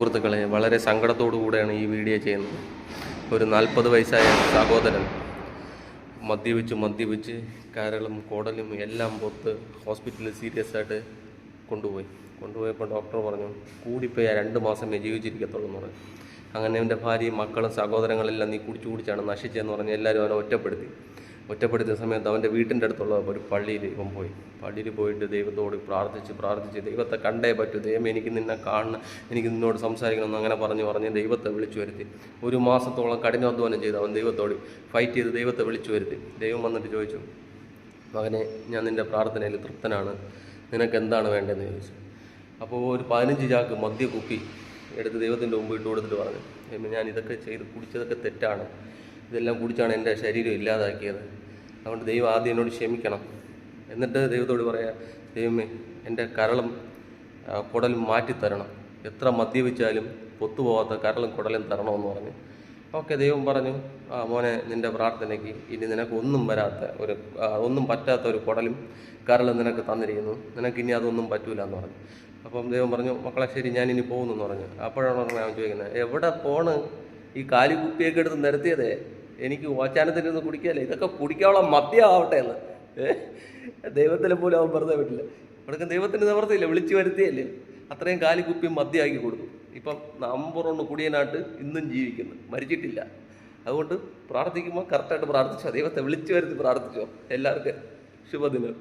സുഹൃത്തുക്കളെ, വളരെ സങ്കടത്തോടു കൂടെയാണ് ഈ വീഡിയോ ചെയ്യുന്നത്. ഒരു 40 വയസ്സായ സഹോദരൻ മദ്യപിച്ച് കരളും കുടലും എല്ലാം പൊത്ത് ഹോസ്പിറ്റലിൽ സീരിയസ് ആയിട്ട് കൊണ്ടുപോയപ്പോൾ ഡോക്ടർ പറഞ്ഞു കൂടിപ്പോയാൽ 2 മാസമേ ജീവിച്ചിരിക്കത്തുള്ളൂ എന്ന് പറഞ്ഞു. അങ്ങനെ എൻ്റെ ഭാര്യയും മക്കളും സഹോദരങ്ങളെല്ലാം നീ കുടിച്ചാണ് നശിച്ചതെന്ന് പറഞ്ഞ് എല്ലാവരും അവനെ ഒറ്റപ്പെടുത്തിയ സമയത്ത് അവൻ്റെ വീട്ടിൻ്റെ അടുത്തുള്ള ഒരു പള്ളിയിൽ പോയിട്ട് ദൈവത്തോട് പ്രാർത്ഥിച്ച് ദൈവത്തെ കണ്ടേ പറ്റൂ, ദൈവം എനിക്ക് നിന്നെ കാണണം, എനിക്ക് നിന്നോട് സംസാരിക്കണമെന്ന് അങ്ങനെ പറഞ്ഞ് ദൈവത്തെ വിളിച്ചു വരുത്തി. 1 മാസത്തോളം കഠിനാധ്വാനം ചെയ്ത് അവൻ ദൈവത്തോട് ഫൈറ്റ് ചെയ്ത് ദൈവത്തെ വിളിച്ചു വരുത്തി. ദൈവം വന്നിട്ട് ചോദിച്ചു, മകനെ, ഞാൻ നിൻ്റെ പ്രാർത്ഥനയിൽ തൃപ്തനാണ്, നിനക്ക് എന്താണ് വേണ്ടതെന്ന് ചോദിച്ചു. അപ്പോൾ ഒരു 15 ചാക്ക് മദ്യക്കുപ്പി എടുത്ത് ദൈവത്തിൻ്റെ മുമ്പ് ഇട്ട് കൊടുത്തിട്ട് പറഞ്ഞു, ഞാൻ ഇതൊക്കെ കുടിച്ചതൊക്കെ തെറ്റാണ്, ഇതെല്ലാം കുടിച്ചാണ് എൻ്റെ ശരീരം ഇല്ലാതാക്കിയത്, അതുകൊണ്ട് ദൈവം ആദ്യം എന്നോട് ക്ഷമിക്കണം. എന്നിട്ട് ദൈവത്തോട് പറയാം, ദൈവമേ, എൻ്റെ കരളും കുടലും മാറ്റിത്തരണം, എത്ര മദ്യപിച്ചാലും പൊത്തുപോകാത്ത കരളും കുടലും തരണമെന്ന് പറഞ്ഞു. ഓക്കെ, ദൈവം പറഞ്ഞു, മോനെ, നിൻ്റെ പ്രാർത്ഥനയ്ക്ക് ഇനി നിനക്ക് ഒന്നും പറ്റാത്ത ഒരു കുടലും കരളും നിനക്ക് തന്നിരിക്കുന്നു, നിനക്ക് ഇനി അതൊന്നും പറ്റൂല എന്ന് പറഞ്ഞു. അപ്പം ദൈവം പറഞ്ഞു, മക്കളെ ശരി, ഞാനിനി പോകുന്നു എന്ന് പറഞ്ഞു. അപ്പോഴാണ് ഞാൻ ചോദിക്കുന്നത്, എവിടെ പോണ്? ഈ കാലിക്കുപ്പിയൊക്കെ എടുത്ത് നിരത്തിയതേ എനിക്ക് ഓച്ചാനത്തിനൊന്നും കുടിക്കാല്ലേ, ഇതൊക്കെ കുടിക്കാനുള്ള മദ്യമാവട്ടെ എന്ന്. ദൈവത്തിനെ പോലും അവൻ വെറുതെ വിട്ടില്ല. അവിടേക്ക് ദൈവത്തിന് നിവർത്തിയില്ല, വിളിച്ചു വരുത്തിയല്ലേ, അത്രയും കാലിക്കുപ്പിയും മദ്യമാക്കി കൊടുത്തു. ഇപ്പം നമ്പറൊന്ന് കുടിയനായിട്ട് ഇന്നും ജീവിക്കുന്നു, മരിച്ചിട്ടില്ല. അതുകൊണ്ട് പ്രാർത്ഥിക്കുമ്പോൾ കറക്റ്റായിട്ട് പ്രാർത്ഥിച്ചോ, ദൈവത്തെ വിളിച്ചു വരുത്തി പ്രാർത്ഥിച്ചോ. എല്ലാവർക്കും ശുഭദിനം.